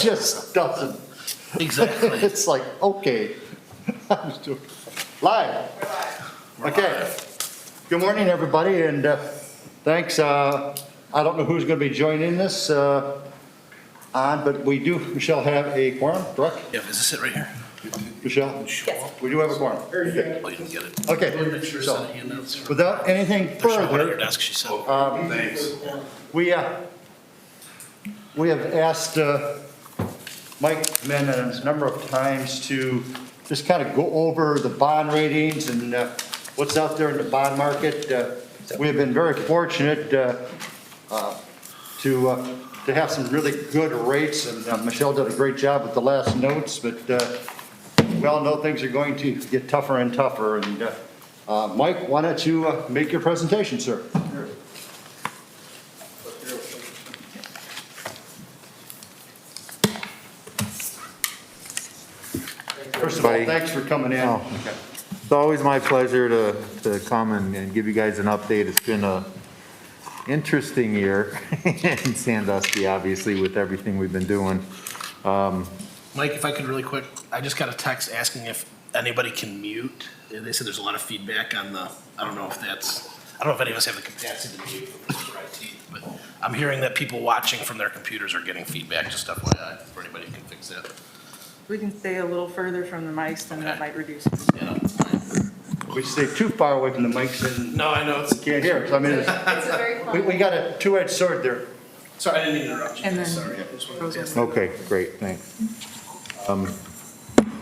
just doesn't. Exactly. It's like, okay. Live. Okay. Good morning, everybody, and thanks. I don't know who's going to be joining us but we shall have a quorum, correct? Yeah, is this it right here? Michelle? Yes. We do have a quorum. Okay. Oh, you didn't get it. Okay. Make sure it's So, on the handouts. without anything There's one on your further, desk, she said. thanks. We have asked Mike to come in a number of times to just kind of go over the bond ratings and what's out there in the bond market. We have been very fortunate to have some really good rates, and Michelle did a great job with the last notes, but we all know things are going to get tougher and tougher. And Mike, why don't you make your presentation, sir? First of all, thanks for coming in. Oh, okay. It's always my pleasure to come and give you guys an update. It's been a interesting year in Sandusky, obviously, with everything we've been doing. Mike, if I could really quick, I just got a text asking if anybody can mute. They said there's a lot of feedback on the, I don't know if any of us have the capacity to mute from Mr. IT, but I'm hearing that people watching from their computers are getting feedback, just FYI, for anybody who can fix that. We can stay a little further from the mics, and that Okay. might reduce it. Yeah. We stay too far away from the mics and No, I know, it's, can't hear us. I mean, It's a very we got a two-edged sword there. sorry, I didn't mean to interrupt you. And then- Sorry. I just wanted to ask. Okay, great, thanks.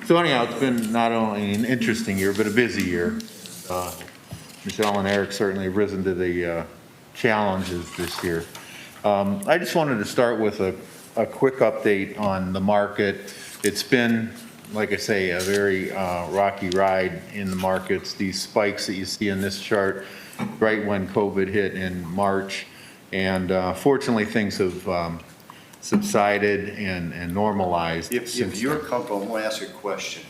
So anyhow, it's been not only an interesting year, but a busy year. Michelle and Eric certainly have risen to the challenges this year. I just wanted to start with a quick update on the market. It's been, like I say, a very rocky ride in the markets. These spikes that you see in this chart, right when COVID hit in March. And fortunately, things have subsided and normalized. If since you're then. comfortable, I'm going to ask you a question.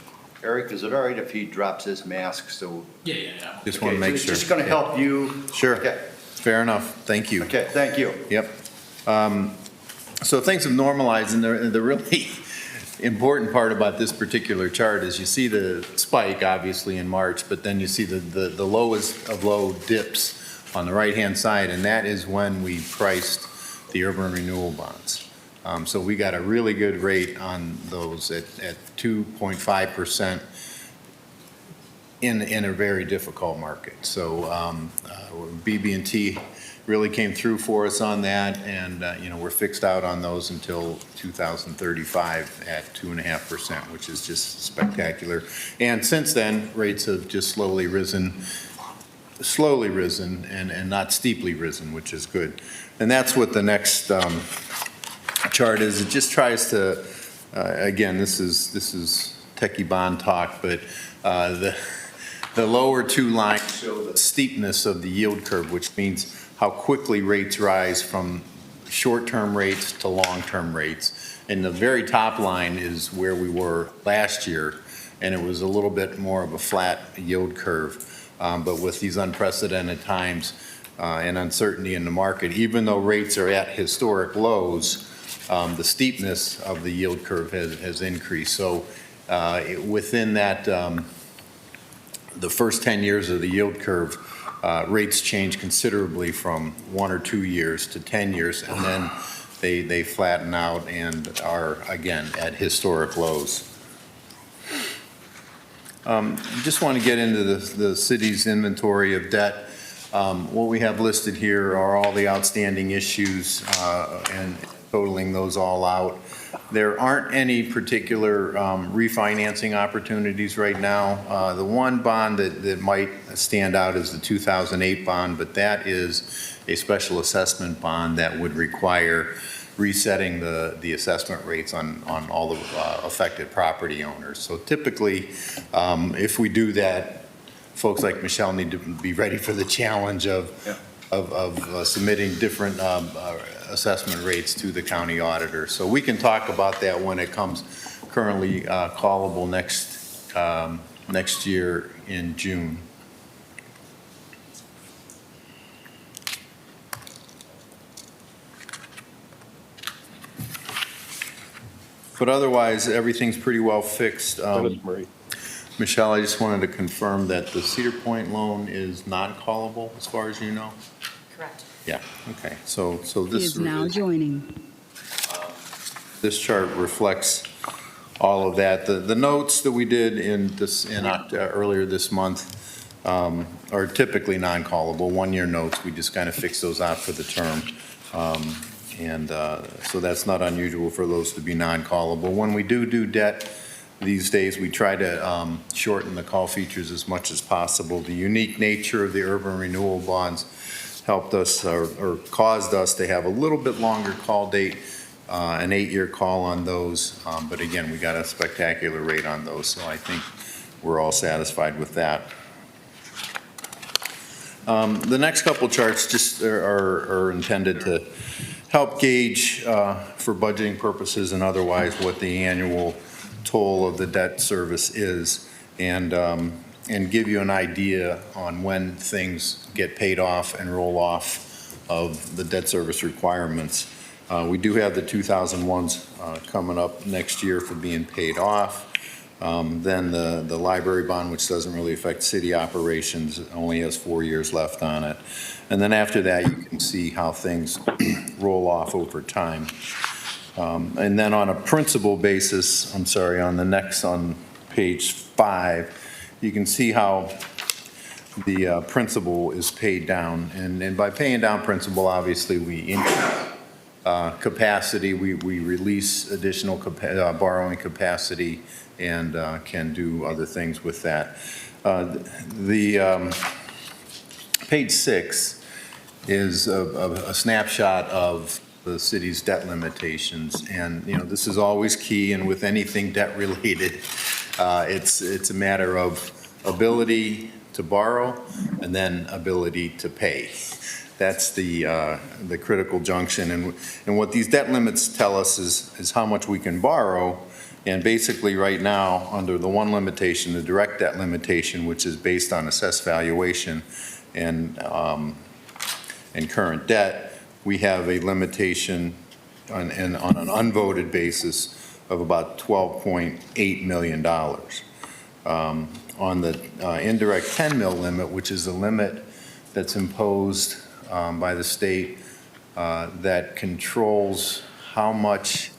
Eric, is it all right if he drops his mask? So Yeah. Just want to make it's sure. just going to help you. Sure. Okay. Fair enough. Thank you. Okay, thank you. Yep. So things have normalized, and the really important part about this particular chart is you see the spike, obviously, in March, but then you see the lowest of low dips on the right-hand side, and that is when we priced the urban renewal bonds. So we got a really good rate on those at 2.5% in a very difficult market. So BB&T really came through for us on that, and we're fixed out on those until 2035 at 2.5%, which is just spectacular. And since then, rates have just slowly risen and not steeply risen, which is good. And that's what the next chart is. It just tries to, again, this is techie bond talk, but the lower two lines show the steepness of the yield curve, which means how quickly rates rise from short-term rates to long-term rates. And the very top line is where we were last year, and it was a little bit more of a flat yield curve. But with these unprecedented times and uncertainty in the market, even though rates are at historic lows, the steepness of the yield curve has increased. So within that, the first 10 years of the yield curve, rates change considerably from 1 or 2 years to 10 years, and then they flatten out and are, again, at historic lows. Just want to get into the city's inventory of debt. What we have listed here are all the outstanding issues and totaling those all out. There aren't any particular refinancing opportunities right now. The one bond that might stand out is the 2008 bond, but that is a special assessment bond that would require resetting the assessment rates on all the affected property owners. So typically, if we do that, folks like Michelle need to be ready for the challenge of submitting different assessment rates to the county auditor. So we can talk about that when it comes currently callable next year in June. But otherwise, everything's pretty well fixed. Michelle, I just wanted to confirm that the Cedar Point loan is non-callable, as far as you know? Correct. Yeah, okay, so this Is now joining. this chart reflects all of that. The notes that we did earlier this month are typically non-callable, one-year notes. We just kind of fix those out for the term. So that's not unusual for those to be non-callable. When we do debt these days, we try to shorten the call features as much as possible. The unique nature of the urban renewal bonds helped us or caused us to have a little bit longer call date, an 8-year call on those. But again, we got a spectacular rate on those, so I think we're all satisfied with that. The next couple charts just are intended to help gauge for budgeting purposes and otherwise what the annual toll of the debt service is, and give you an idea on when things get paid off and roll off of the debt service requirements. We do have the 2001s coming up next year for being paid off. Then the library bond, which doesn't really affect city operations, only has 4 years left on it. And then after that, you can see how things roll off over time. And then on a principal basis, on page 5, you can see how the principal is paid down. And by paying down principal, obviously, we increase capacity, we release additional borrowing capacity, and can do other things with that. Page 6 is a snapshot of the city's debt limitations, and this is always key, and with anything debt related, it's a matter of ability to borrow and then ability to pay. That's the critical junction, and what these debt limits tell us is how much we can borrow. And basically right now, under the one limitation, the direct debt limitation, which is based on assessed valuation and current debt, we have a limitation on an unvoted basis of about $12.8 million. On the indirect 10 mil limit, which is a limit that's imposed by the state that controls how much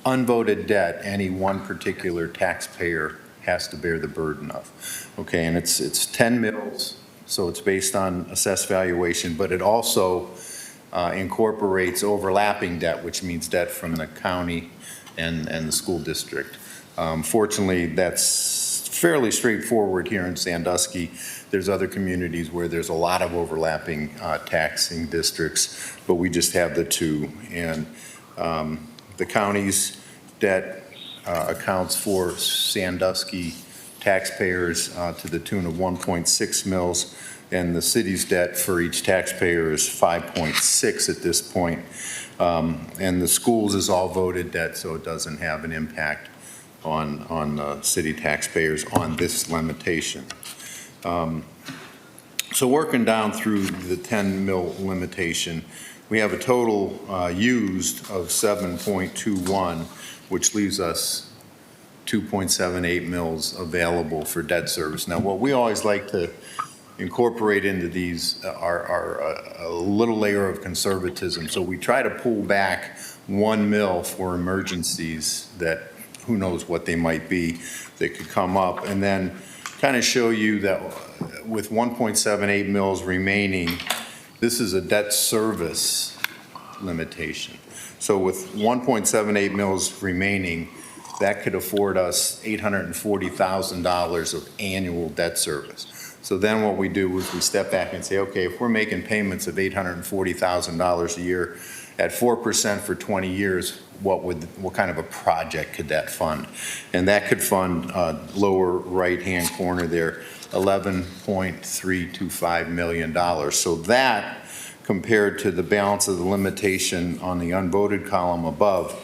unvoted debt any one particular taxpayer has to bear the burden of. Okay, and it's 10 mils, so it's based on assessed valuation, but it also incorporates overlapping debt, which means debt from the county and the school district. Fortunately, that's fairly straightforward here in Sandusky. There's other communities where there's a lot of overlapping taxing districts, but we just have the two. And the county's debt accounts for Sandusky taxpayers to the tune of 1.6 mils, and the city's debt for each taxpayer is 5.6 at this point. And the schools is all voted debt, so it doesn't have an impact on city taxpayers on this limitation. So working down through the 10 mil limitation, we have a total used of 7.21, which leaves us 2.78 mils available for debt service. Now, what we always like to incorporate into these are a little layer of conservatism. So we try to pull back 1 mil for emergencies that who knows what they might be that could come up, and then kind of show you that with 1.78 mils remaining, this is a debt service limitation. So with 1.78 mils remaining, that could afford us $840,000 of annual debt service. So then what we do is we step back and say, okay, if we're making payments of $840,000 a year at 4% for 20 years, what kind of a project could that fund? And that could fund lower right-hand corner there, $11.325 million. So that, compared to the balance of the limitation on the unvoted column above,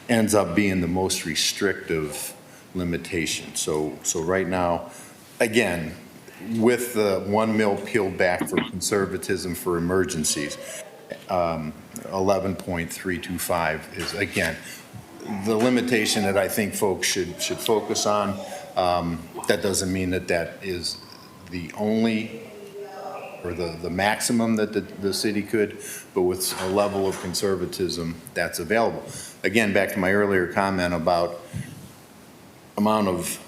ends up being the most restrictive limitation. So right now, again, with the 1 mil peeled back for conservatism for emergencies, 11.325 is, again, the limitation that I think folks should focus on. That doesn't mean that that is the only or the maximum that the city could, but with a level of conservatism that's available. Again, back to my earlier comment about amount of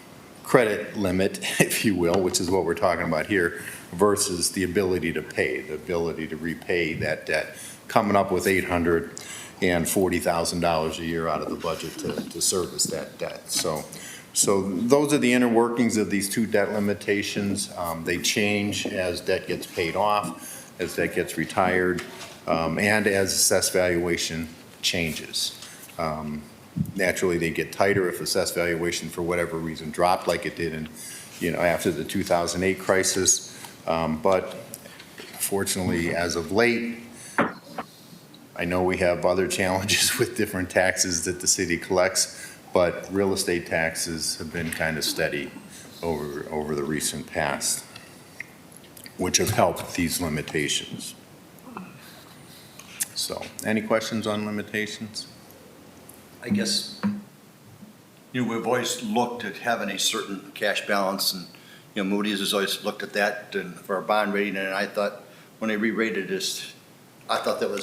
credit limit, if you will, which is what we're talking about here, versus the ability to pay, the ability to repay that debt, coming up with $840,000 a year out of the budget to service that debt. So those are the inner workings of these two debt limitations. They change as debt gets paid off, as debt gets retired, and as assessed valuation changes. Naturally, they get tighter if assessed valuation, for whatever reason, dropped like it did in, after the 2008 crisis. But fortunately, as of late, I know we have other challenges with different taxes that the city collects, but real estate taxes have been kind of steady over the recent past, which have helped these limitations. So, any questions on limitations? I guess, we've always looked at having a certain cash balance, and, Moody's has always looked at that and for our bond rating, and I thought when they re-rated this, I thought they were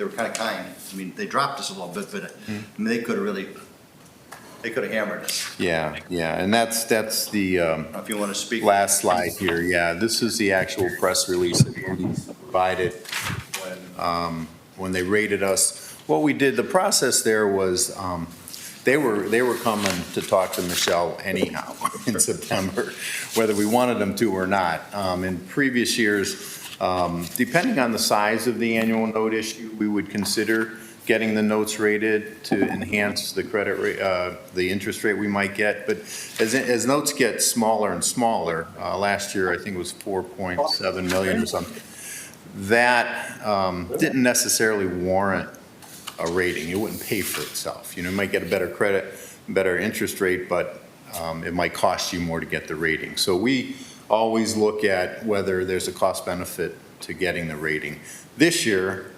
kind of kind. I mean, they dropped us a little bit, but I mean, they could have hammered us. Yeah, and that's the If you want to speak. last slide here. Yeah, this is the actual press release that Moody's provided when they rated us. What we did, the process there was, they were coming to talk to Michelle anyhow in September, whether we wanted them to or not. In previous years, depending on the size of the annual note issue, we would consider getting the notes rated to enhance the credit rate, the interest rate we might get. But as notes get smaller and smaller, last year I think it was 4.7 million or something, that didn't necessarily warrant a rating. It wouldn't pay for itself. You might get a better credit, better interest rate, but it might cost you more to get the rating. So we always look at whether there's a cost benefit to getting the rating. This year,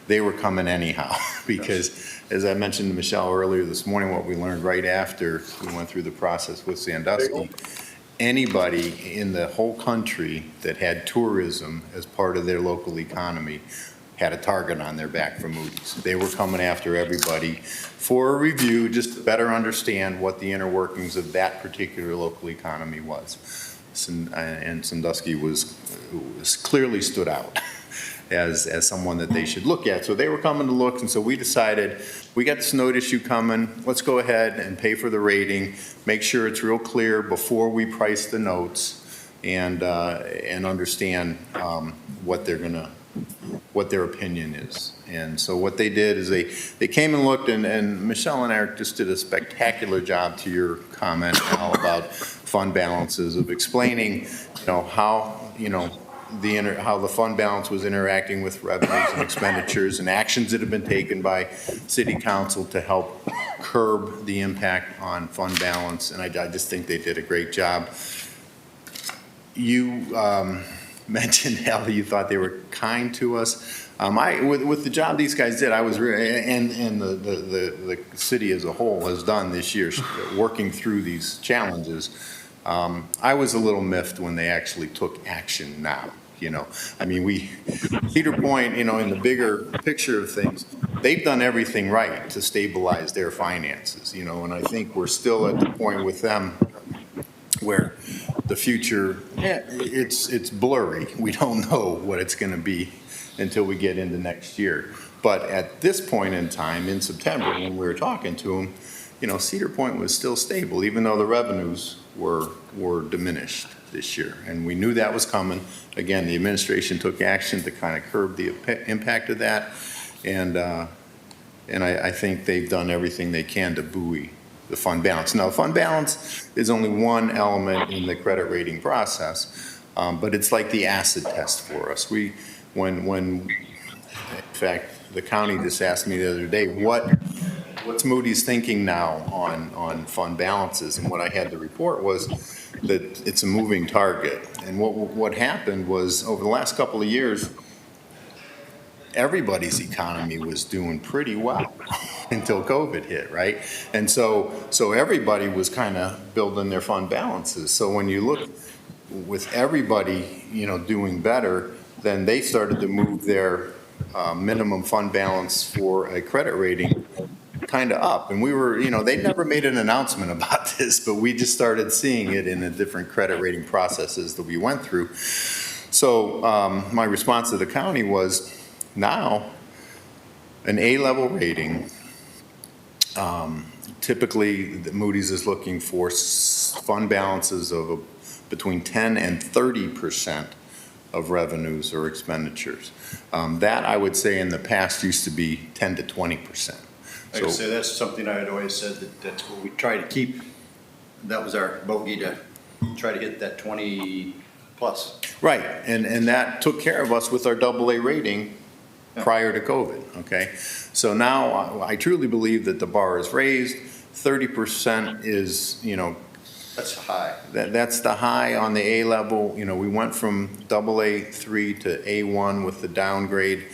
they were coming anyhow because, as I mentioned to Michelle earlier this morning, what we learned right after we went through the process with Sandusky, anybody in the whole country that had tourism as part of their local economy had a target on their back from Moody's. They were coming after everybody for a review just to better understand what the inner workings of that particular local economy was. And Sandusky was clearly stood out as someone that they should look at. So they were coming to look, and so we decided, we got this note issue coming, let's go ahead and pay for the rating, make sure it's real clear before we price the notes, and understand what their opinion is. And so what they did is they came and looked, and Michelle and Eric just did a spectacular job, to your comment, Al, about fund balances, of explaining, how the fund balance was interacting with revenues and expenditures and actions that have been taken by city council to help curb the impact on fund balance. And I just think they did a great job. You mentioned how you thought they were kind to us. With the job these guys did, I was really, and the city as a whole has done this year, working through these challenges. I was a little miffed when they actually took action now. I mean, Cedar Point, in the bigger picture of things, they've done everything right to stabilize their finances, and I think we're still at the point with them where the future, it's blurry. We don't know what it's going to be until we get into next year. But at this point in time, in September, when we were talking to them, Cedar Point was still stable, even though the revenues were diminished this year. And we knew that was coming. Again, the administration took action to kind of curb the impact of that. And I think they've done everything they can to buoy the fund balance. Now, fund balance is only one element in the credit rating process, but it's like the acid test for us. When in fact, the county just asked me the other day, what's Moody's thinking now on fund balances? And what I had to report was that it's a moving target. And what happened was, over the last couple of years, everybody's economy was doing pretty well until COVID hit, right? And so everybody was kind of building their fund balances. So when you look with everybody, doing better, then they started to move their minimum fund balance for a credit rating kind of up. And we were, they never made an announcement about this, but we just started seeing it in the different credit rating processes that we went through. So my response to the county was, now an A-level rating, typically the Moody's is looking for fund balances of between 10 and 30% of revenues or expenditures. That I would say in the past used to be 10 to 20%. Like I say, that's something I had always said, that's what we try to keep. That was our bogey, to try to hit that 20 plus. Right, and that took care of us with our AA rating prior to COVID, okay? So now I truly believe that the bar is raised. 30% is, That's high. that's the high on the A level. We went from AA3 to A1 with the downgrade.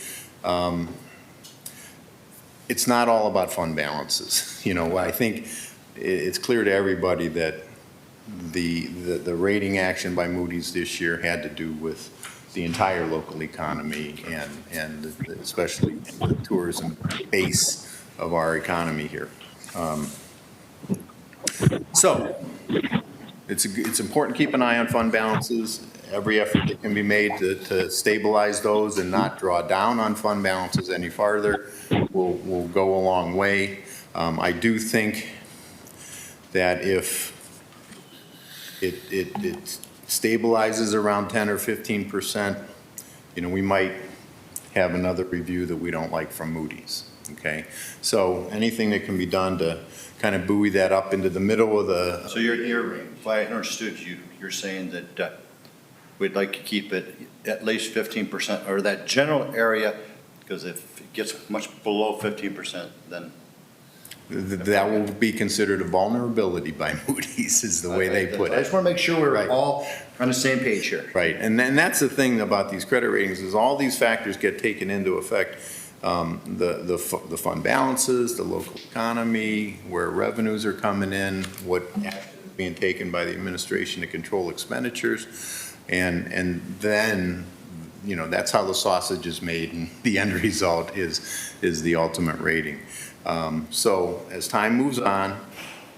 It's not all about fund balances. I think it's clear to everybody that the rating action by Moody's this year had to do with the entire local economy and especially the tourism base of our economy here. So it's important to keep an eye on fund balances. Every effort that can be made to stabilize those and not draw down on fund balances any farther will go a long way. I do think that if it stabilizes around 10 or 15%, we might have another review that we don't like from Moody's, okay? So anything that can be done to kind of buoy that up into the middle of the... So if I understood you, you're saying that we'd like to keep it at least 15%, or that general area, because if it gets much below 15%, then... That will be considered a vulnerability by Moody's, is the way they put I it. just want to make sure we're Right. all on the same page here. Right, and then that's the thing about these credit ratings, is all these factors get taken into effect. The fund balances, the local economy, where revenues are coming in, what action is being taken by the administration to control expenditures, and then, that's how the sausage is made, and the end result is the ultimate rating. So as time moves on,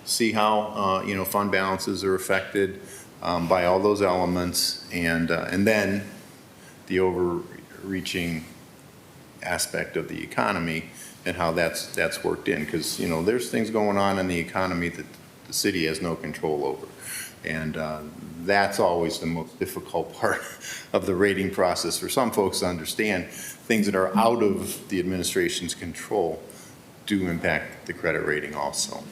see how, fund balances are affected by all those elements, and then the overreaching aspect of the economy and how that's worked in. Because, there's things going on in the economy that the city has no control over. And that's always the most difficult part of the rating process for some folks to understand. Things that are out of the administration's control do impact the credit rating also.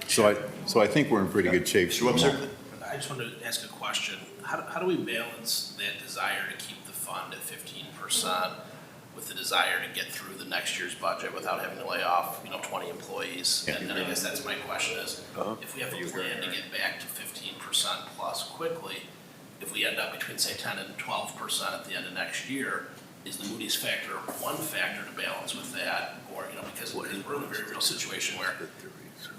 So I think we're in pretty good shape. I just wanted to ask a question. How do we balance that desire to keep the fund at 15% with the desire to get through the next year's budget without having to lay off, 20 employees? Yeah. And I guess that's my question is, if we have a plan to get back to 15% plus quickly, if we end up between, say, 10 and 12% at the end of next year, is the Moody's factor one factor to balance with that? Or, because we're in a very real situation where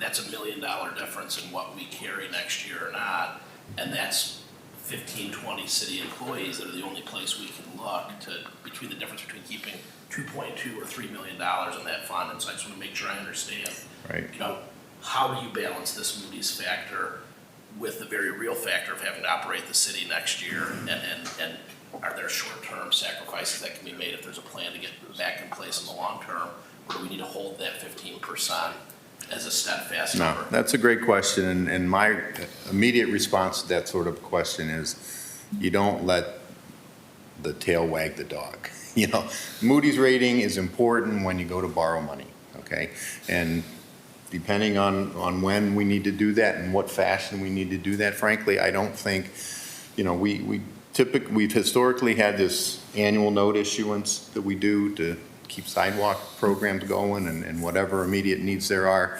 that's $1 million difference in what we carry next year or not, and that's 15, 20 city employees that are the only place we can look to, between the difference between keeping $2.2 or $3 million in that fund. And so I just want to make sure I understand, Right. How do you balance this Moody's factor with the very real factor of having to operate the city next year? And are there short-term sacrifices that can be made if there's a plan to get back in place in the long term? Or do we need to hold that 15% as a steadfast number? No, that's a great question, and my immediate response to that sort of question is, you don't let the tail wag the dog. Moody's rating is important when you go to borrow money, okay? And depending on when we need to do that and what fashion we need to do that, frankly, I don't think, we've historically had this annual note issuance that we do to keep sidewalk programs going and whatever immediate needs there are.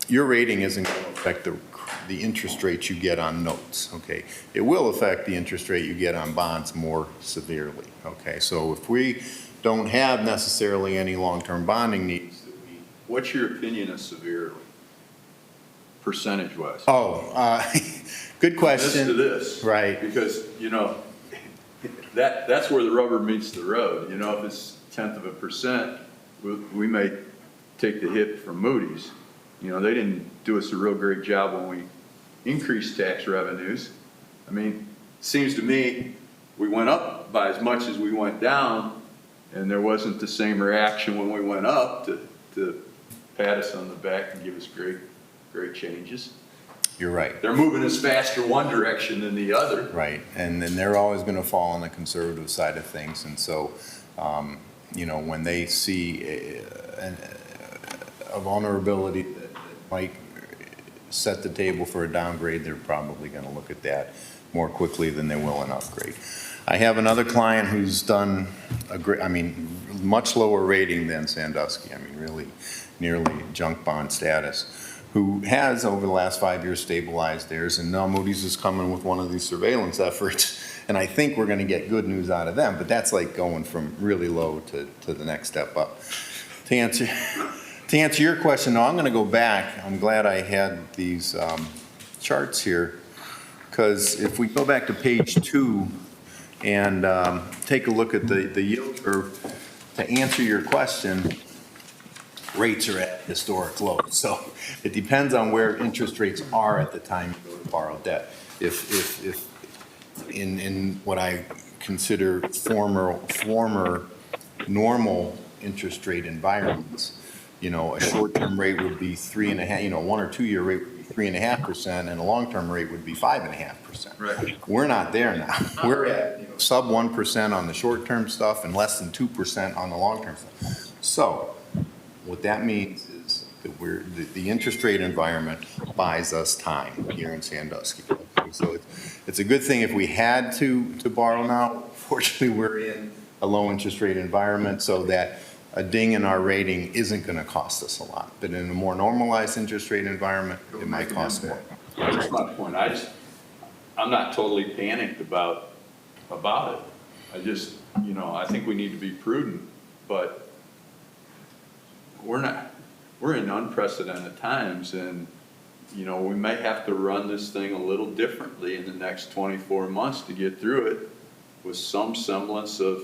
Your rating isn't going to affect the interest rate you get on notes, okay? It will affect the interest rate you get on bonds more severely, okay? So if we don't have necessarily any long-term bonding needs. What's your opinion of severely, percentage-wise? Oh, good This question. to this. Right. Because, that's where the rubber meets the road. If it's 1/10%, we may take the hit from Moody's. They didn't do us a real great job when we increased tax revenues. I mean, it seems to me we went up by as much as we went down, and there wasn't the same reaction when we went up to pat us on the back and give us great changes. You're right. They're moving us faster one direction than the other. Right, and then they're always going to fall on the conservative side of things, and so, when they see a vulnerability that might set the table for a downgrade, they're probably going to look at that more quickly than they will an upgrade. I have another client who's done much lower rating than Sandusky, really nearly junk bond status, who has over the last 5 years stabilized theirs, and now Moody's is coming with one of these surveillance efforts, and I think we're going to get good news out of them, but that's like going from really low to the next step up. To answer your question, no, I'm going to go back. I'm glad I had these charts here, because if we go back to page 2 and take a look at the yield curve, to answer your question, rates are at historic lows. So it depends on where interest rates are at the time you go to borrow debt. If in what I consider former normal interest rate environments, a short-term rate would be 3.5%, 1 or 2 year rate would be 3.5%, and a long-term rate would be 5.5%. Right. We're not there now. We're at sub 1% on the short-term stuff and less than 2% on the long-term stuff. So what that means is that the interest rate environment buys us time here in Sandusky. So it's a good thing if we had to borrow now. Fortunately, we're in a low interest rate environment, so that a ding in our rating isn't going to cost us a lot. But in a more normalized interest rate environment, it might cost more. That's my point. I'm not totally panicked about it. I just, I think we need to be prudent, but we're in unprecedented times, and, we may have to run this thing a little differently in the next 24 months to get through it with some semblance of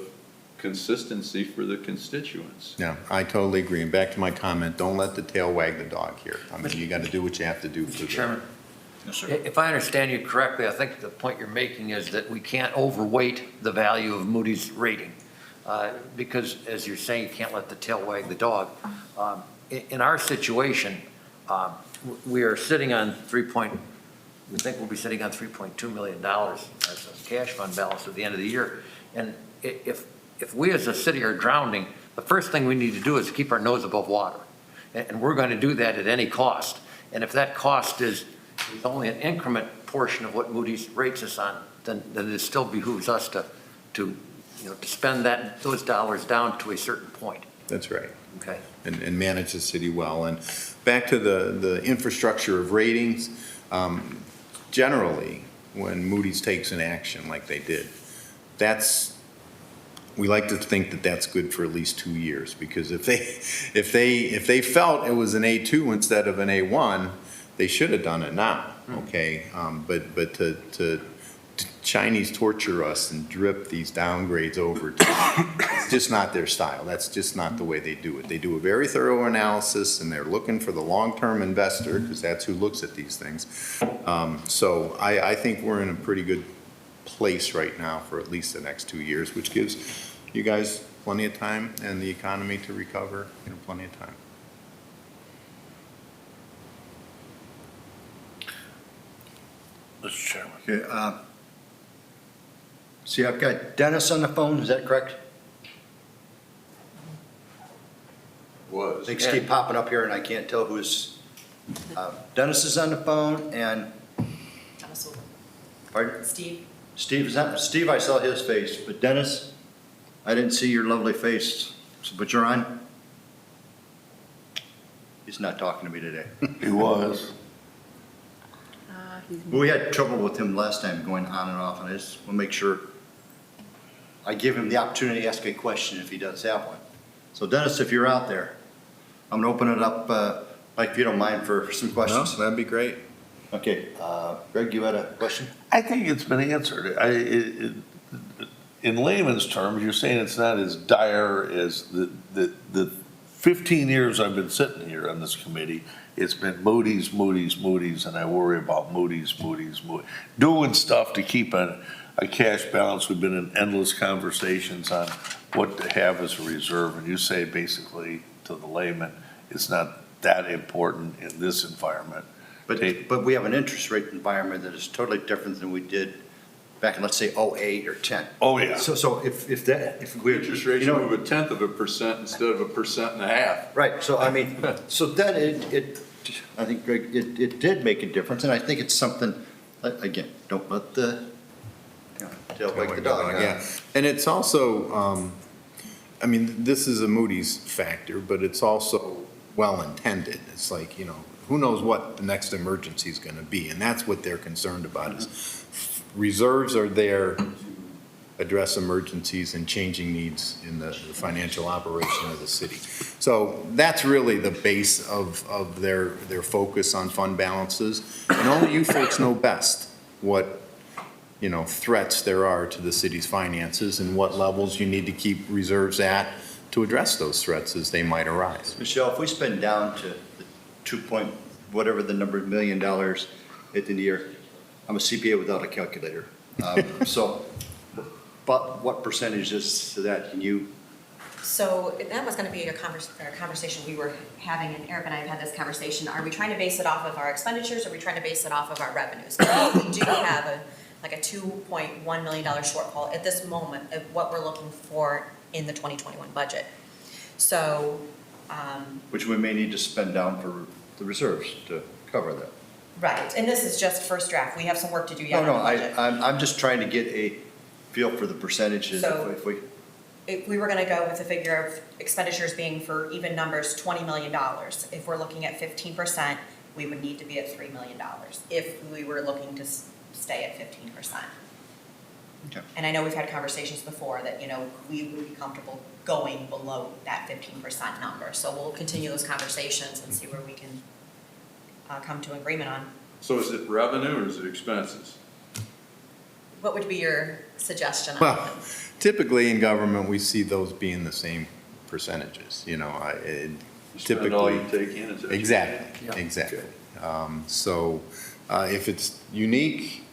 consistency for the constituents. Yeah, I totally agree. And back to my comment, don't let the tail wag the dog here. You got to do what you have to do. Mr. Chairman, Yes, sir. if I understand you correctly, I think the point you're making is that we can't overweight the value of Moody's rating. Because, as you're saying, you can't let the tail wag the dog. In our situation, we are sitting on we think we'll be sitting on $3.2 million as a cash fund balance at the end of the year. And if we as a city are drowning, the first thing we need to do is keep our nose above water. And we're going to do that at any cost. And if that cost is only an increment portion of what Moody's rates us on, then it still behooves us to spend those dollars down to a certain point. That's right. Okay. And manage the city well. And back to the infrastructure of ratings, generally, when Moody's takes an action like they did, we like to think that that's good for at least 2 years, because if they felt it was an A2 instead of an A1, they should have done it now. Okay, but to Chinese torture us and drip these downgrades over, it's just not their style. That's just not the way they do it. They do a very thorough analysis, and they're looking for the long-term investor, because that's who looks at these things. So I think we're in a pretty good place right now for at least the next 2 years, which gives you guys plenty of time and the economy to recover, plenty of time. Mr. Chairman. Okay, see, I've got Dennis on the phone, is that correct? Was. Things keep popping up here and I can't tell who's, Dennis is on the phone and, pardon? Steve? Steve is on, Steve, I saw his face, but Dennis, I didn't see your lovely face, but you're on? He's not talking to me today. He was. We had trouble with him last time, going on and off, and I just want to make sure. I give him the opportunity to ask a question if he does have one. So Dennis, if you're out there, I'm gonna open it up, Mike, if you don't mind, for some No, questions. that'd be great. Okay, Greg, you had a question? I think it's been answered. In layman's terms, you're saying it's not as dire as the 15 years I've been sitting here on this committee. It's been Moody's, and I worry about Moody's. Doing stuff to keep a cash balance. We've been in endless conversations on what to have as a reserve, and you say basically to the layman, it's not that important in this environment. But we have an interest rate environment that is totally different than we did back in, let's say, '08 or '10. Oh, yeah. So if we. Interest rates you know, move 1/10% instead of 1.5%. Right, so I mean, so then I think, Greg, it did make a difference, and I think it's something, again, don't let the, tail wag the dog. Yeah, and it's also, I mean, this is a Moody's factor, but it's also well-intended. It's like, who knows what the next emergency is gonna be, and that's what they're concerned about is reserves are there to address emergencies and changing needs in the financial operation of the city. So that's really the base of their focus on fund balances. And only you folks know best what, threats there are to the city's finances and what levels you need to keep reserves at to address those threats as they might arise. Michelle, if we spend down to the 2 point, whatever the number of $1 million at the end of the year, I'm a CPA without a calculator. So, but what percentage is to that? Can you? So that was going to be a conversation we were having, and Eric and I have had this conversation. Are we trying to base it off of our expenditures, or are we trying to base it off of our revenues? We do have a $2.1 million shortfall at this moment of what we're looking for in the 2021 budget. So. Which we may need to spend down for the reserves to cover that. Right, and this is just first draft. We have some work to do yet No, on the budget. I'm just trying to get a feel for the percentages. So- If we, If we were gonna go with the figure of expenditures being for even numbers, $20 million. If we're looking at 15%, we would need to be at $3 million if we were looking to stay at 15%. Okay. And I know we've had conversations before that, we would be comfortable going below that 15% number. So we'll continue those conversations and see where we can come to agreement on. So is it revenue or is it expenses? What would be your suggestion on Well, them? typically in government, we see those being the same percentages, You spend typically. all you take in, is that? Exactly, Yeah. exactly. So if it's unique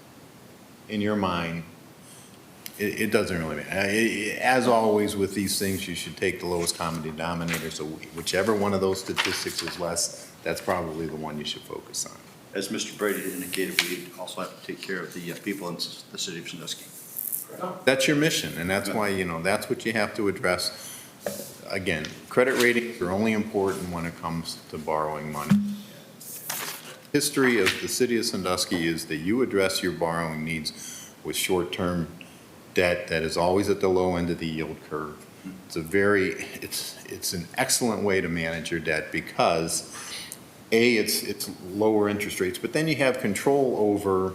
in your mind, it doesn't really matter. As always with these things, you should take the lowest common denominator, so whichever one of those statistics is less, that's probably the one you should focus on. as Mr. Brady indicated, we also have to take care of the people in the city of Sandusky. That's your mission, and that's why, that's what you have to address. Again, credit ratings are only important when it comes to borrowing money. History of the city of Sandusky is that you address your borrowing needs with short-term debt that is always at the low end of the yield curve. It's an excellent way to manage your debt because it's lower interest rates, but then you have control over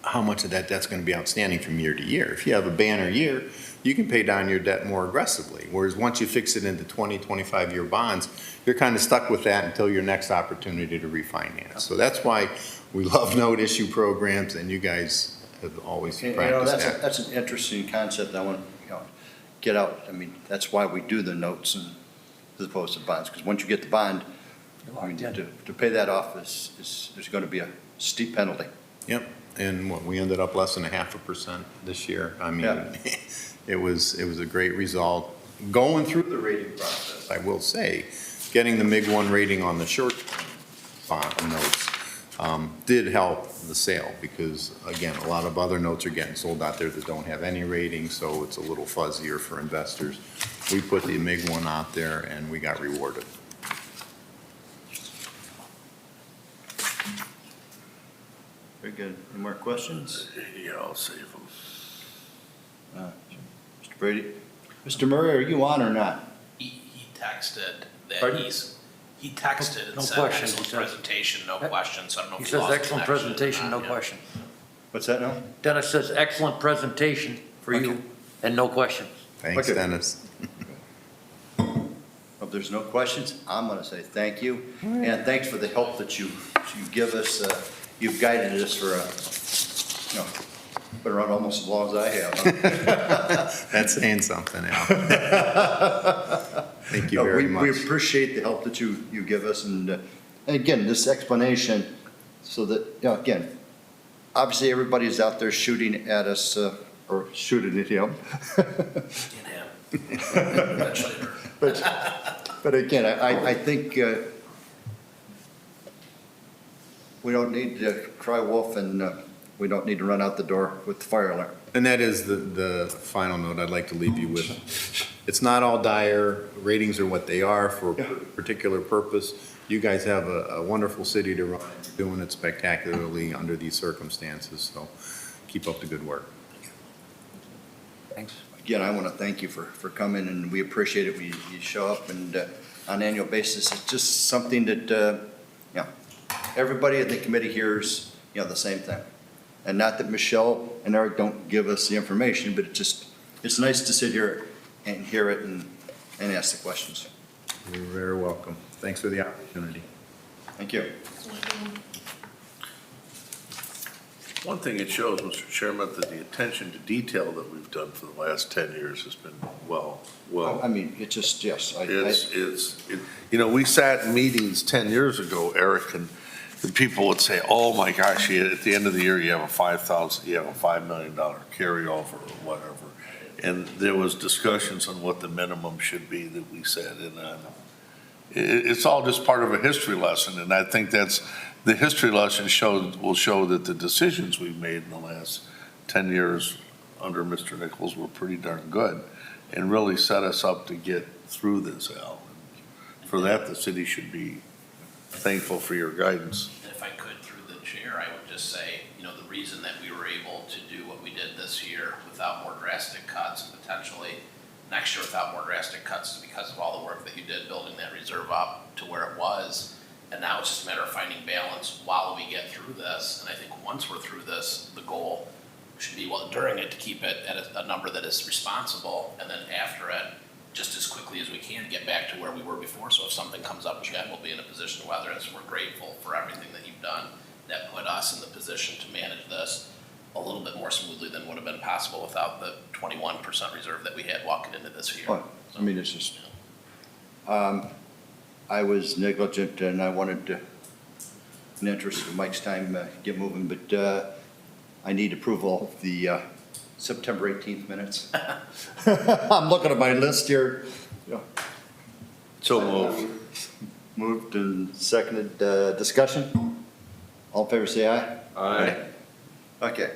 how much of that debt's going to be outstanding from year to year. If you have a banner year, you can pay down your debt more aggressively. Whereas once you fix it into 20, 25-year bonds, you're kind of stuck with that until your next opportunity to refinance. So that's why we love note issue programs, and you guys have always practiced that. That's an interesting concept I want to, get out. I mean, that's why we do the notes as opposed to bonds, because once you get the bond, to pay that off there's going to be a steep penalty. Yep, and we ended up less than 0.5% this year. I mean, Yeah. it was a great result. Going through the rating process, I will say, getting the MIG-1 rating on the short bond notes did help the sale because, again, a lot of other notes are getting sold out there that don't have any rating, so it's a little fuzzier for investors. We put the MIG-1 out there and we got rewarded. Very good. Any more questions? Yeah, I'll save them. Mr. Brady? Mr. Murray, are you on or not? He texted that Pardon? he texted and No said question, excellent he says. presentation, no questions. I don't know He if says lost excellent connection or presentation, no not, yeah. question. What's that now? Dennis says excellent presentation for you. And no questions. Thanks, Okay. Dennis. If there's no questions, I'm going to say thank you, and thanks for the help that you give us. You've guided us for, been around almost as long as I have. Huh? That's saying something, Al. Thank you No, very we much. appreciate the help that you give us, and again, this explanation, so that, again, obviously everybody's out there shooting at us, or shooting at him. But again, I think we don't need to cry wolf, and we don't need to run out the door with the fire alarm. And that is the final note I'd like to leave you with. It's not all dire. Ratings are what they are for a particular purpose. You guys have a wonderful city to run. You're doing it spectacularly under these circumstances, so keep up the good work. Thanks. Again, I want to thank you for coming, and we appreciate it when you show up, and on an annual basis, it's just something that, everybody at the committee hears, the same thing. And not that Michelle and Eric don't give us the information, but it's nice to sit here and hear it and ask the questions. You're very welcome. Thanks for the opportunity. Thank you. One thing it shows, Mr. Chairman, that the attention to detail that we've done for the last 10 years has been well. I mean, it just, yes. We sat in meetings 10 years ago, Eric, and people would say, oh my gosh, at the end of the year, you have a $5 million carryover or whatever. And there was discussions on what the minimum should be that we said. And it's all just part of a history lesson. And I think the history lesson will show that the decisions we've made in the last 10 years under Mr. Nichols were pretty darn good and really set us up to get through this, Al. For that, the city should be thankful for your guidance. And if I could, through the chair, I would just say, the reason that we were able to do what we did this year without more drastic cuts, and potentially next year without more drastic cuts, is because of all the work that you did building that reserve up to where it was. And now it's just a matter of finding balance while we get through this. And I think once we're through this, the goal should be, during it, to keep it at a number that is responsible, and then after it, just as quickly as we can, get back to where we were before. So if something comes up again, we'll be in a position, whether it's we're grateful for everything that you've done, that put us in the position to manage this a little bit more smoothly than would have been possible without the 21% reserve that we had walking into this year. Well, I mean, it's just, I was negligent, and I wanted to, in the interest of Mike's time, get moving, but I need approval of the September 18th minutes. I'm looking at my list here. So moved. Moved and seconded. Discussion? All in favor, say aye. Aye. Okay.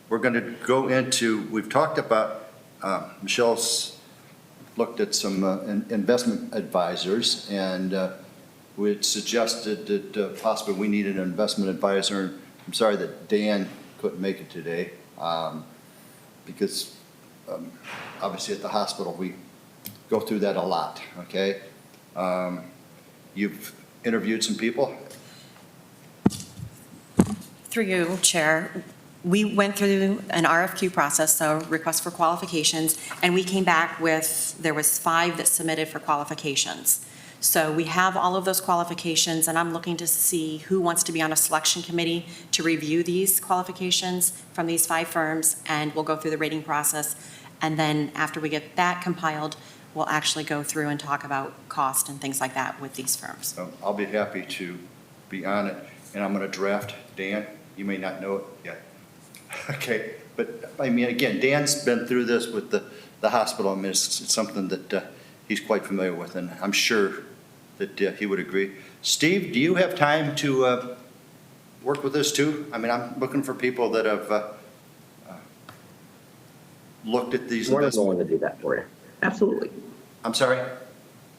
We're going to go into, we've talked about, Michelle's looked at some investment advisors, and we had suggested that possibly we need an investment advisor. I'm sorry that Dan couldn't make it today, because obviously at the hospital we go through that a lot, okay? You've interviewed some people? Through you, Chair, we went through an RFQ process, so request for qualifications, and we came back with, there was 5 that submitted for qualifications. So we have all of those qualifications, and I'm looking to see who wants to be on a selection committee to review these qualifications from these 5 firms, and we'll go through the rating process. And then after we get that compiled, we'll actually go through and talk about cost and things like that with these firms. I'll be happy to be on it, and I'm going to draft Dan. You may not know it yet. Okay, but I mean, again, Dan's been through this with the hospital. I mean, it's something that he's quite familiar with, and I'm sure that he would agree. Steve, do you have time to work with this too? I mean, I'm looking for people that have looked at these. More than willing to do that for you. Absolutely. I'm sorry?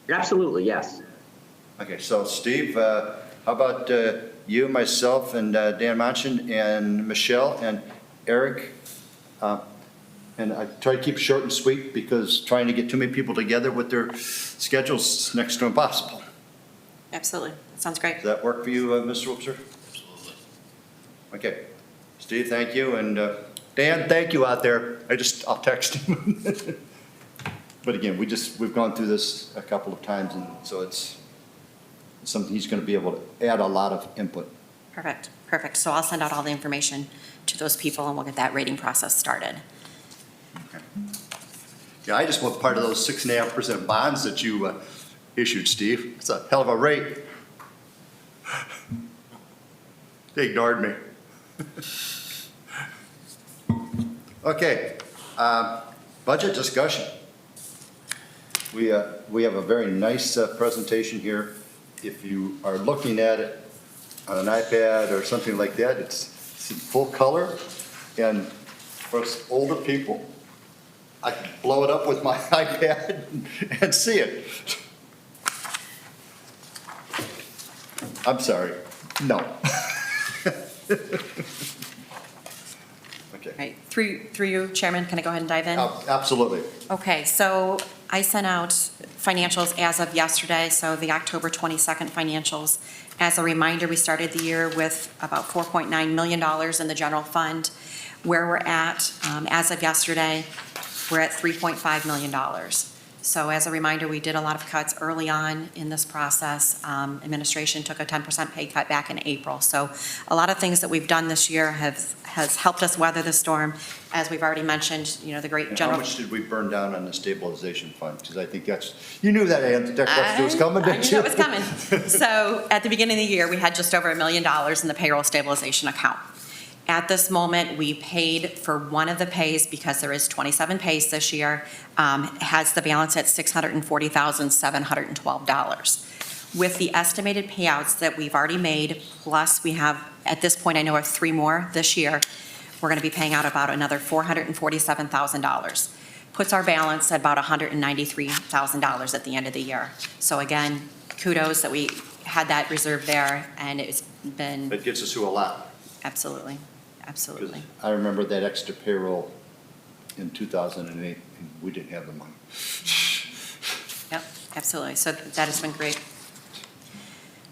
Absolutely, yes. Okay, so Steve, how about you, myself, and Dan Manchin, and Michelle, and Eric? And I try to keep it short and sweet, because trying to get too many people together with their schedules next to impossible. Absolutely. That sounds great. Does that work for you, Mr. Wobser? Absolutely. Okay. Steve, thank you, and Dan, thank you out there. I'll text him. But again, we've gone through this a couple of times, and so it's something he's gonna be able to add a lot of input. Perfect, perfect. So I'll send out all the information to those people and we'll get that rating process started. Yeah, I just want part of those 6.5% bonds that you issued, Steve. It's a hell of a rate. They ignored me. Okay, budget discussion. We have a very nice presentation here. If you are looking at it on an iPad or something like that, it's in full color. And for us older people, I can blow it up with my iPad and see it. I'm sorry, no. Okay. Right, through you, Chairman, can I go ahead and dive in? Absolutely. Okay, so I sent out financials as of yesterday, so the October 22nd financials. As a reminder, we started the year with about $4.9 million in the general fund. Where we're at, as of yesterday, we're at $3.5 million. So as a reminder, we did a lot of cuts early on in this process. Administration took a 10% pay cut back in April. So a lot of things that we've done this year has helped us weather the storm. As we've already mentioned, you know, the great And general. how much did we burn down on the stabilization fund? Because I think you knew that question was coming, I didn't knew you? it was coming. So at the beginning of the year, we had just over $1 million in the payroll stabilization account. At this moment, we paid for one of the pays because there is 27 pays this year, has the balance at $640,712. With the estimated payouts that we've already made, plus we have, at this point, I know of 3 more this year, we're going to be paying out about another $447,000. Puts our balance at about $193,000 at the end of the year. So again, kudos that we had that reserve there, and it's been. It gets us through a lot. Absolutely, absolutely. I remember that extra payroll in 2008, and we didn't have the money. Yep, absolutely. So that has been great.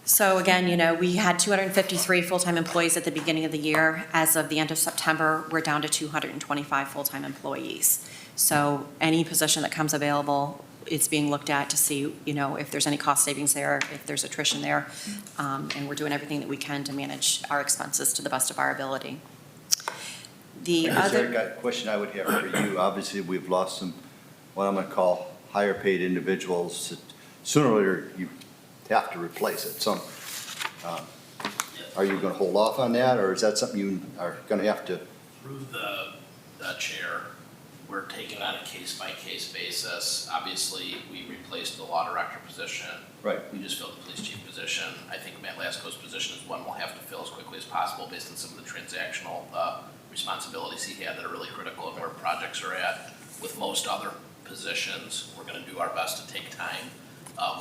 So again, you know, we had 253 full-time employees at the beginning of the year. As of the end of September, we're down to 225 full-time employees. So any position that comes available, it's being looked at to see, you know, if there's any cost savings there, if there's attrition there, and we're doing everything that we can to manage our expenses to the best of our ability. The other Question I would have for you, obviously, we've lost some, what I'm gonna call higher paid individuals. That sooner or later, you have to replace it. So, are you gonna hold off on that, or is that something you are gonna have to? Through the chair, we're taking on a case-by-case basis. Obviously, we replaced the law director position. Right. We just filled the police chief position. I think Matt Lasko's position is one we'll have to fill as quickly as possible based on some of the transactional responsibilities he had that are really critical and where projects are at. With most other positions, we're gonna do our best to take time.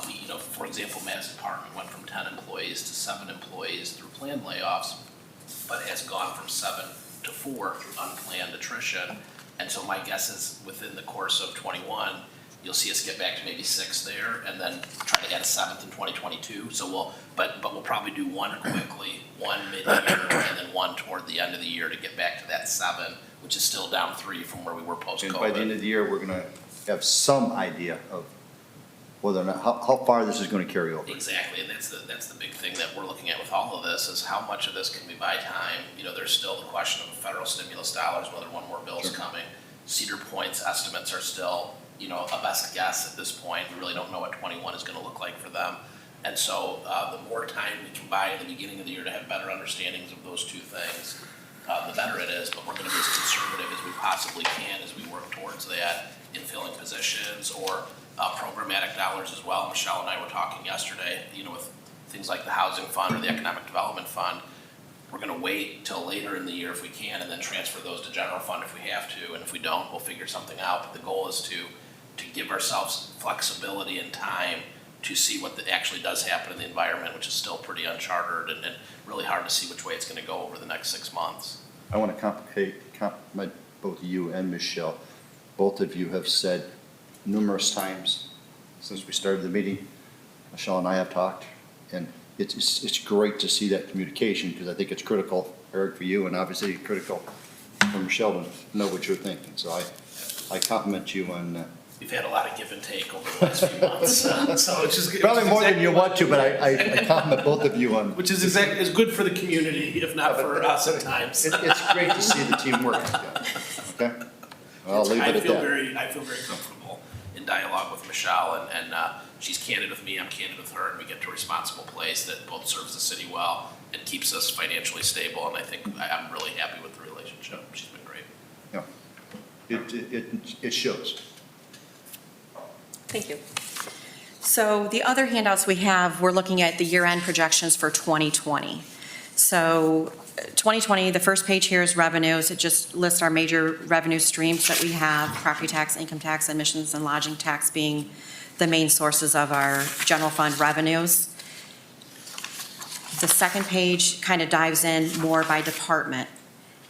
You know, for example, Matt's department went from 10 employees to 7 employees through planned layoffs, but has gone from 7 to 4 through unplanned attrition. And so my guess is within the course of 21, you'll see us get back to maybe 6 there and then try to add a 7th in 2022. So but we'll probably do 1 quickly, 1 mid-year, and then 1 toward the end of the year to get back to that 7, which is still down 3 from where we were post-COVID. And by the end of the year, we're gonna have some idea of whether or not, how far this is gonna carry over. Exactly, and that's the big thing that we're looking at with all of this is how much of this can we buy time? You know, there's still the question of federal stimulus dollars, whether one more bill's coming. Cedar Point's estimates are still, you know, a best guess at this point. We really don't know what 21 is gonna look like for them. And so the more time we can buy at the beginning of the year to have better understandings of those two things, the better it is. But we're gonna be as conservative as we possibly can as we work towards that in filling positions or programmatic dollars as well. Michelle and I were talking yesterday, you know, with things like the housing fund or the economic development fund, we're gonna wait till later in the year if we can and then transfer those to general fund if we have to, and if we don't, we'll figure something out. But the goal is to give ourselves flexibility and time to see what actually does happen in the environment, which is still pretty uncharted and really hard to see which way it's gonna go over the next 6 months. I wanna compliment both you and Michelle. Both of you have said numerous times since we started the meeting, Michelle and I have talked, and it's great to see that communication, because I think it's critical, Eric, for you, and obviously critical for Michelle to know what you're thinking. So I compliment you on, We've had a lot of give and take over the last few months, so it's just. probably more than you want to, but I compliment both of you on. Which is exactly, is good for the community, if not for us at times. It's great to see the team working together, okay? I'll leave it at that. I feel very comfortable in dialogue with Michelle, and she's candid with me, I'm candid with her, and we get to a responsible place that both serves the city well and keeps us financially stable, and I think I'm really happy with the relationship. She's been great. Yeah. It shows. Thank you. So the other handouts we have, we're looking at the year-end projections for 2020. So 2020, the first page here is revenues. It just lists our major revenue streams that we have, property tax, income tax, admissions, and lodging tax being the main sources of our general fund revenues. The second page kind of dives in more by department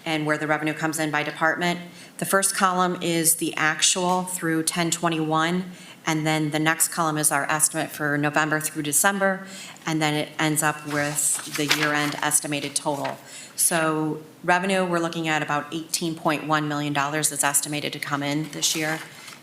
and where the revenue comes in by department. The first column is the actual through 10/21, and then the next column is our estimate for November through December, and then it ends up with the year-end estimated total. So revenue, we're looking at about $18.1 million is estimated to come in this year.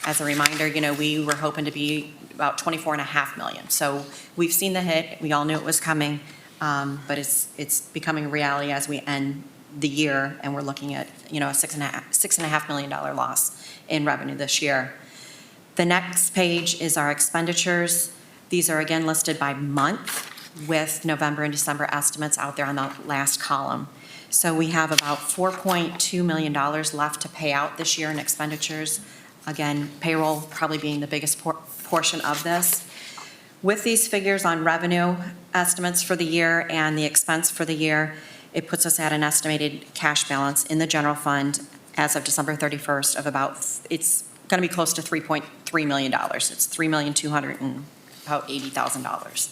As a reminder, we were hoping to be about $24.5 million. So we've seen the hit, we all knew it was coming, but it's becoming reality as we end the year, and we're looking at, a $6.5 million loss in revenue this year. The next page is our expenditures. These are again listed by month with November and December estimates out there on the last column. So we have about $4.2 million left to pay out this year in expenditures. Again, payroll probably being the biggest portion of this. With these figures on revenue estimates for the year and the expense for the year, it puts us at an estimated cash balance in the general fund as of December 31st of it's going to be close to $3.3 million. It's $3,280,000.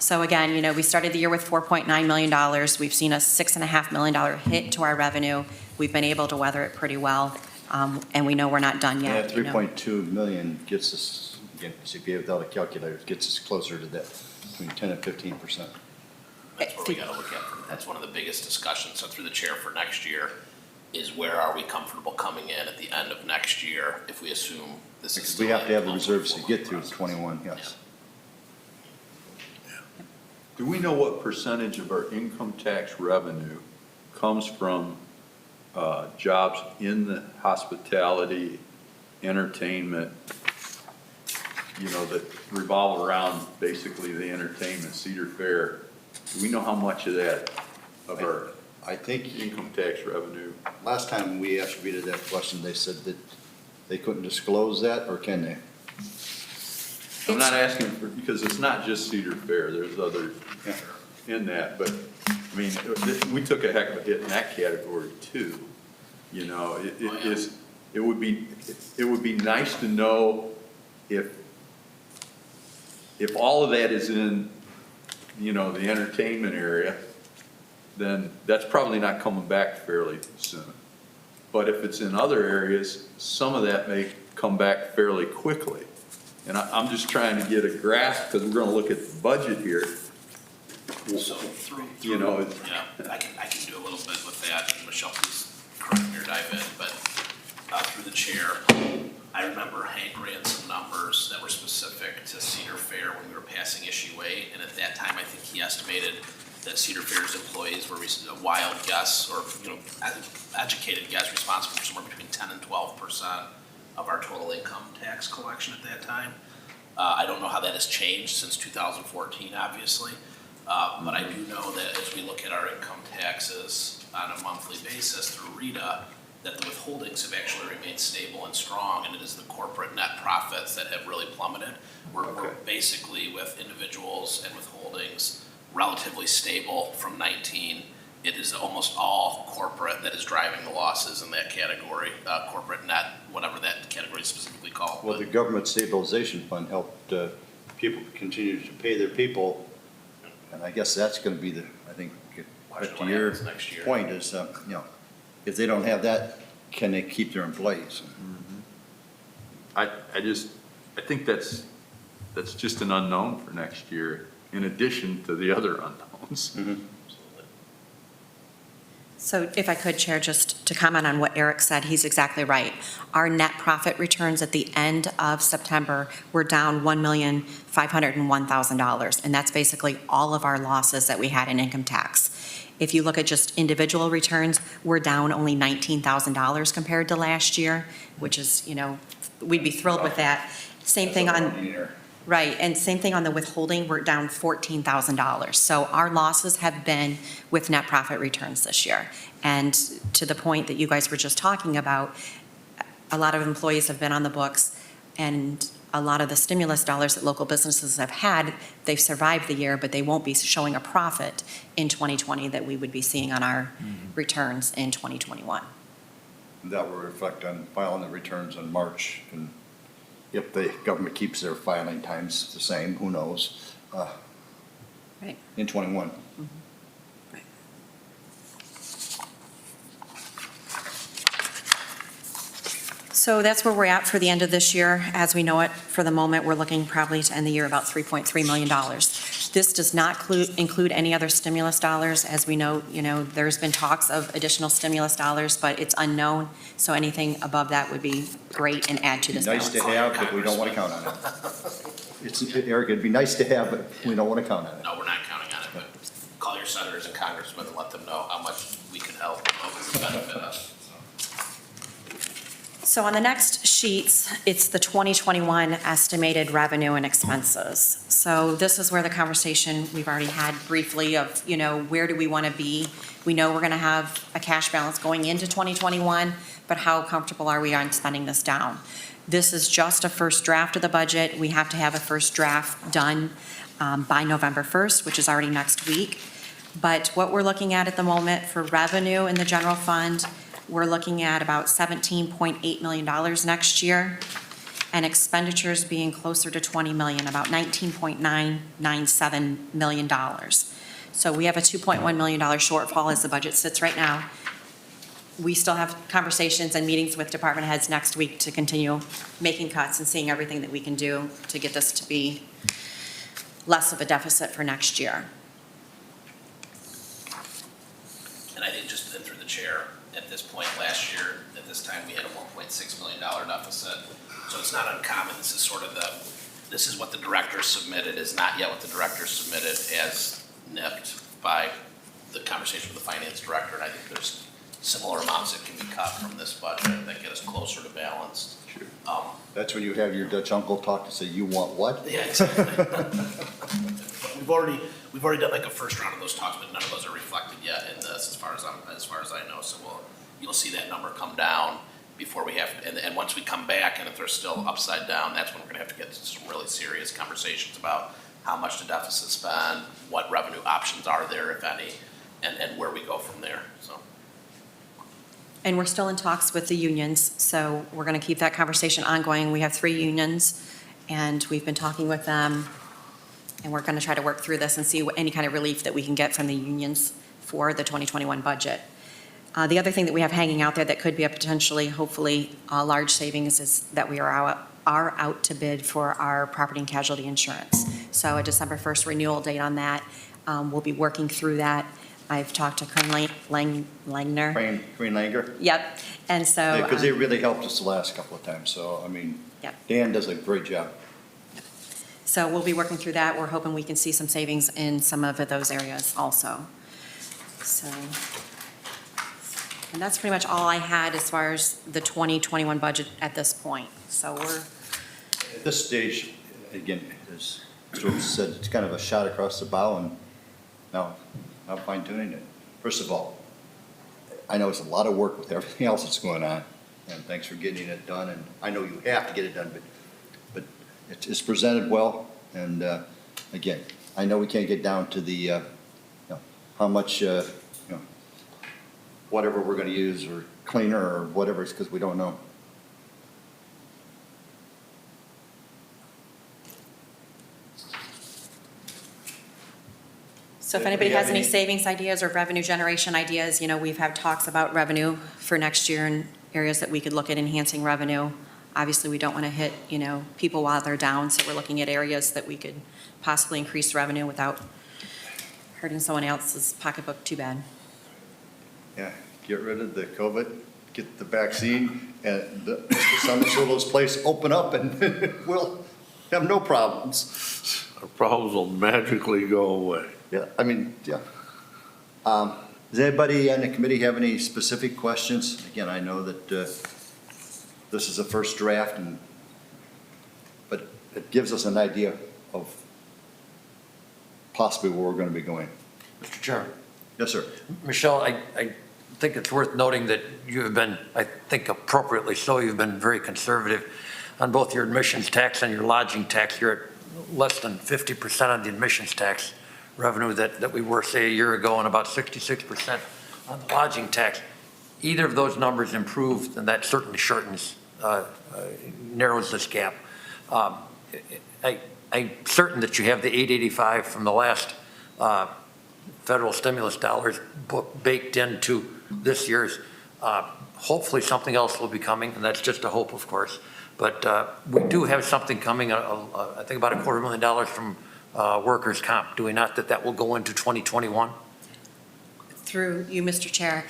So again, we started the year with $4.9 million. We've seen a $6.5 million hit to our revenue. We've been able to weather it pretty well, and we know we're not done yet. Yeah, 3.2 million gets us, again, CPA without a calculator, gets us closer to that, between 10 and 15%. That's what we gotta look at. That's one of the biggest discussions, so through the chair for next year, is where are we comfortable coming in at the end of next year if we assume this is still. We have to have the a reserves to comfortable get through process. 21, yes. Do we know what percentage of our income tax revenue comes from jobs in the hospitality, entertainment, that revolve around basically the entertainment, Cedar Fair? Do we know how much of that, of our I think income tax revenue? last time we asked Rita that question, they said that they couldn't disclose that, or can they? I'm not asking for, because it's not just Cedar Fair, there's other in that, but, I mean, we took a heck of a hit in that category too. It would be nice to know if all of that is in, the entertainment area, then that's probably not coming back fairly soon. But if it's in other areas, some of that may come back fairly quickly. And I'm just trying to get a grasp, because we're gonna look at the budget here. So through. Yeah, I can do a little bit with that, and Michelle, please correct me or dive in, but through the chair, I remember Hank ran some numbers that were specific to Cedar Fair when we were passing issue 8, and at that time, I think he estimated that Cedar Fair's employees were a wild guess, or, educated guess, responsible for somewhere between 10 and 12% of our total income tax collection at that time. I don't know how that has changed since 2014, obviously, but I do know that as we look at our income taxes on a monthly basis through RETA, that the withholdings have actually remained stable and strong, and it is the corporate net profits that have really plummeted. We're basically, with individuals and withholdings, relatively stable from 19. It is almost all corporate that is driving the losses in that category, corporate net, whatever that category is specifically called. Well, the government stabilization fund helped people continue to pay their people, and I guess that's gonna be the, I think, Question to your what happens next year. point is, if they don't have that, can they keep their employees? I think that's just an unknown for next year, in addition to the other unknowns. Absolutely. So if I could, Chair, just to comment on what Eric said, he's exactly right. Our net profit returns at the end of September were down $1,501,000, and that's basically all of our losses that we had in income tax. If you look at just individual returns, we're down only $19,000 compared to last year, which is, we'd be thrilled with that. Same thing on, right, and same thing on the withholding, we're down $14,000. So our losses have been with net profit returns this year. And to the point that you guys were just talking about, a lot of employees have been on the books, and a lot of the stimulus dollars that local businesses have had, they've survived the year, but they won't be showing a profit in 2020 that we would be seeing on our returns in 2021. That will reflect on filing the returns in March, and if the government keeps their filing times the same, who knows? Right. In '21. So that's where we're at for the end of this year. As we know it, for the moment, we're looking probably to end the year about $3.3 million. This does not include any other stimulus dollars. As we know, there's been talks of additional stimulus dollars, but it's unknown. So anything above that would be great and add to this Nice balance. to have, but we don't want to count on it. Eric, it'd be nice to have, but we don't want to count on it. No, we're not counting on it, but call your senators and congressmen and let them know how much we can help, how it would benefit us. So on the next sheets, it's the 2021 estimated revenue and expenses. So this is where the conversation we've already had briefly of, where do we want to be? We know we're going to have a cash balance going into 2021, but how comfortable are we on spending this down? This is just a first draft of the budget. We have to have a first draft done by November 1st, which is already next week. But what we're looking at the moment for revenue in the general fund, we're looking at about $17.8 million next year, and expenditures being closer to $20 million, about $19.997 million. So we have a $2.1 million shortfall as the budget sits right now. We still have conversations and meetings with department heads next week to continue making cuts and seeing everything that we can do to get this to be less of a deficit for next year. And I think just through the chair, at this point last year, at this time, we had a $1.6 million deficit. So it's not uncommon. This is this is what the director submitted, is not yet what the director submitted as nipped by the conversation with the finance director. And I think there's similar amounts that can be cut from this budget that get us closer to balanced. Sure. That's when you have your Dutch uncle talk to say, you want what? Yeah, exactly. We've already done like a first round of those talks, but none of those are reflected yet in this, as far as I know. So you'll see that number come down before we have, and once we come back, and if they're still upside down, that's when we're going to have to get some really serious conversations about how much the deficit spend, what revenue options are there, if any, and where we go from there. So. And we're still in talks with the unions, so we're going to keep that conversation ongoing. We have 3 unions, and we've been talking with them, and we're going to try to work through this and see any kind of relief that we can get from the unions for the 2021 budget. The other thing that we have hanging out there that could be a potentially, hopefully, large savings is that we are out to bid for our property and casualty insurance. So a December 1st renewal date on that. We'll be working through that. I've talked to Crane Langner. Crane Langer? Yep, and so. Because they really helped us the last couple of times, so, Yep. Dan does a great job. So we'll be working through that. We're hoping we can see some savings in some of those areas also. So, and that's pretty much all I had as far as the 2021 budget at this point. So At this stage, again, as George said, it's kind of a shot across the bow, and now I'm fine tuning it. First of all, I know it's a lot of work with everything else that's going on, and thanks for getting it done, and I know you have to get it done, but it's presented well, and again, I know we can't get down to the, how much, whatever we're gonna use, or cleaner, or whatever, it's because we don't know. So if anybody has any savings ideas or revenue generation ideas, we've had talks about revenue for next year and areas that we could look at enhancing revenue. Obviously, we don't want to hit, people while they're down, so we're looking at areas that we could possibly increase revenue without hurting someone else's pocketbook too bad. Yeah, get rid of the COVID, get the vaccine, and the Mr. Summersolos place open up, and we'll have no problems. Our problems will magically go away. Yeah, I mean, yeah. Does anybody on the committee have any specific questions? Again, I know that this is a first draft, but it gives us an idea of possibly where we're going to be going. Mr. Chairman. Yes, sir. Michelle, I think it's worth noting that you have been, I think appropriately so, you've been very conservative on both your admissions tax and your lodging tax. You're at less than 50% on the admissions tax revenue that we were, say, a year ago, and about 66% on the lodging tax. Either of those numbers improved, and that certainly shortens, narrows this gap. I'm certain that you have the 885 from the last federal stimulus dollars baked into this year's. Hopefully something else will be coming, and that's just a hope, of course. But we do have something coming, I think about $250,000 from workers' comp. Do we not that will go into 2021? Through you, Mr. Chair,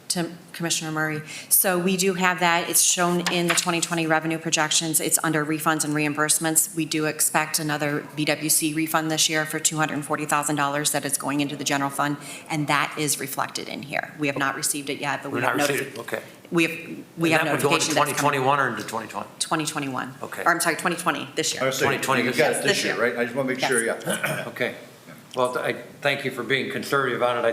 to Commissioner Murray. So we do have that. It's shown in the 2020 revenue projections. It's under refunds and reimbursements. We do expect another BWC refund this year for $240,000 that is going into the general fund, and that is reflected in here. We have not received it yet, but we have notification. Okay. We have And that would go into notification that's coming. 2021 or into 2020? 2021. Okay. Or I'm sorry, 2020, this year. I was saying, 2020, you got it this this year, year. right? I just want to make sure, yeah. Okay. Well, I thank you for being conservative on it.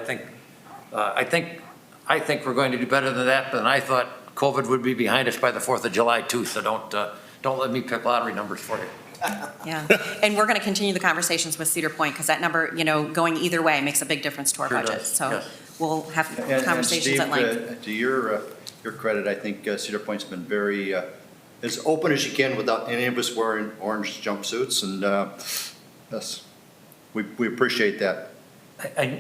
I think we're going to do better than that, but I thought COVID would be behind us by the 4th of July too, so don't let me pick lottery numbers for you. Yeah, and we're going to continue the conversations with Cedar Point, because that number, going either way makes a big difference to our Sure budget. does, So yes. we'll have And conversations at length. Steve, to your credit, I think Cedar Point's been very, as open as you can without any of us wearing orange jumpsuits, and yes, we appreciate that.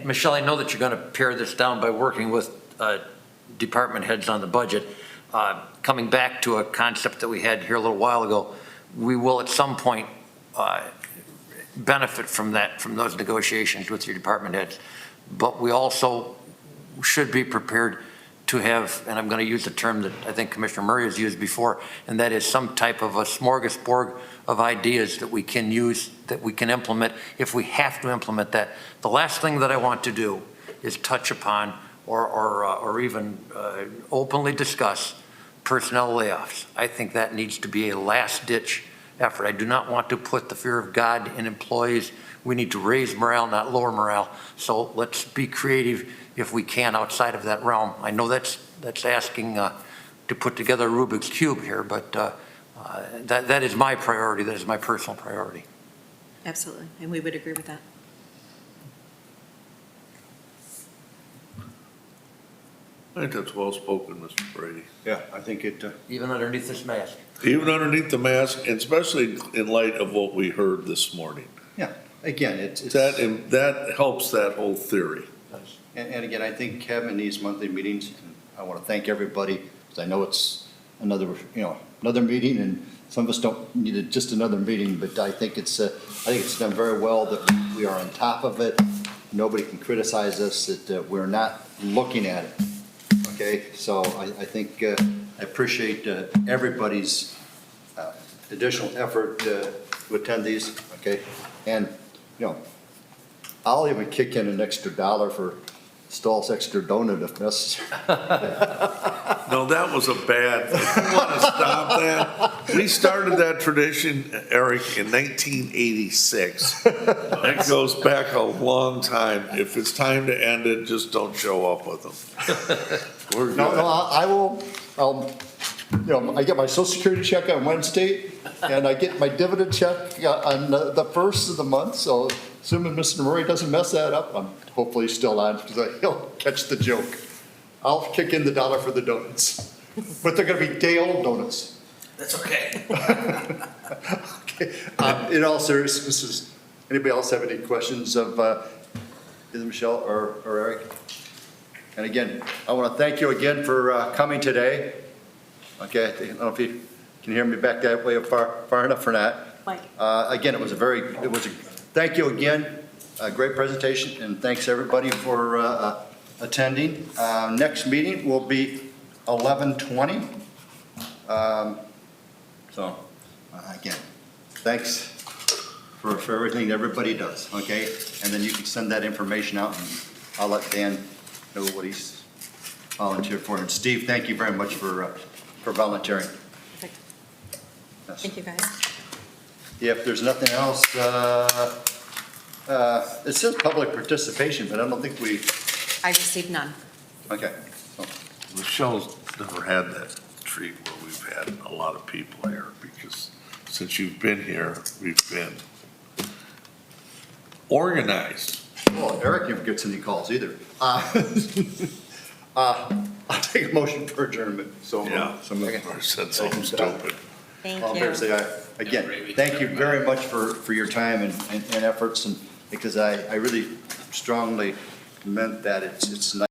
Michelle, I know that you're going to pare this down by working with department heads on the budget. Coming back to a concept that we had here a little while ago, we will at some point benefit from those negotiations with your department heads. But we also should be prepared to have, and I'm going to use the term that I think Commissioner Murray has used before, and that is some type of a smorgasbord of ideas that we can use, that we can implement if we have to implement that. The last thing that I want to do is touch upon or even openly discuss personnel layoffs. I think that needs to be a last-ditch effort. I do not want to put the fear of God in employees. We need to raise morale, not lower morale. So let's be creative if we can outside of that realm. I know that's asking to put together a Rubik's Cube here, but that is my priority. That is my personal priority. Absolutely, and we would agree with that. I think that's well spoken, Mr. Brady. Yeah, I think it, Even underneath this mask. Even underneath the mask, and especially in light of what we heard this morning. yeah, again, it's. That helps that whole theory. And again, I think having these monthly meetings, and I want to thank everybody, because I know it's another meeting, and some of us don't need just another meeting, but I think it's done very well, that we are on top of it. Nobody can criticize us, that we're not looking at it. Okay, so I think I appreciate everybody's additional effort to attend these, okay? And, I'll even kick in an extra $1 for Stahl's extra donut if necessary. No, that was a bad thing. You want to stop that? We started that tradition, Eric, in 1986. It goes back a long time. If it's time to end it, just don't show up with them. We're good. No, I will, I get my social security check on Wednesday, and I get my dividend check on the first of the month, so assuming Mr. Murray doesn't mess that up, I'm hopefully still on, because he'll catch the joke. I'll kick in the $1 for the donuts, but they're gonna be day-old donuts. That's okay. Okay, in all seriousness, anybody else have any questions of either Michelle or Eric? And again, I want to thank you again for coming today. Okay, I don't know if you can hear me back that way far enough or not. Again, thank you again, a great presentation, and thanks everybody for attending. Next meeting will be 11/20. So, again, thanks for everything that everybody does, okay? And then you can send that information out, and I'll let Dan know what he's volunteered for. And Steve, thank you very much for volunteering. Perfect. Yes. Thank you, guys. If there's nothing else, it says public participation, but I don't think we, I received none. okay. So, Michelle's never had that treat where we've had a lot of people here, because since you've been here, we've been organized. well, Eric never gets any calls either. I'll take a motion for adjournment. So, Yeah, Okay. or said something stupid. Thank All in favor, you. say aye. Again, thank you very much for your time and efforts, and because I really strongly meant that it's nice.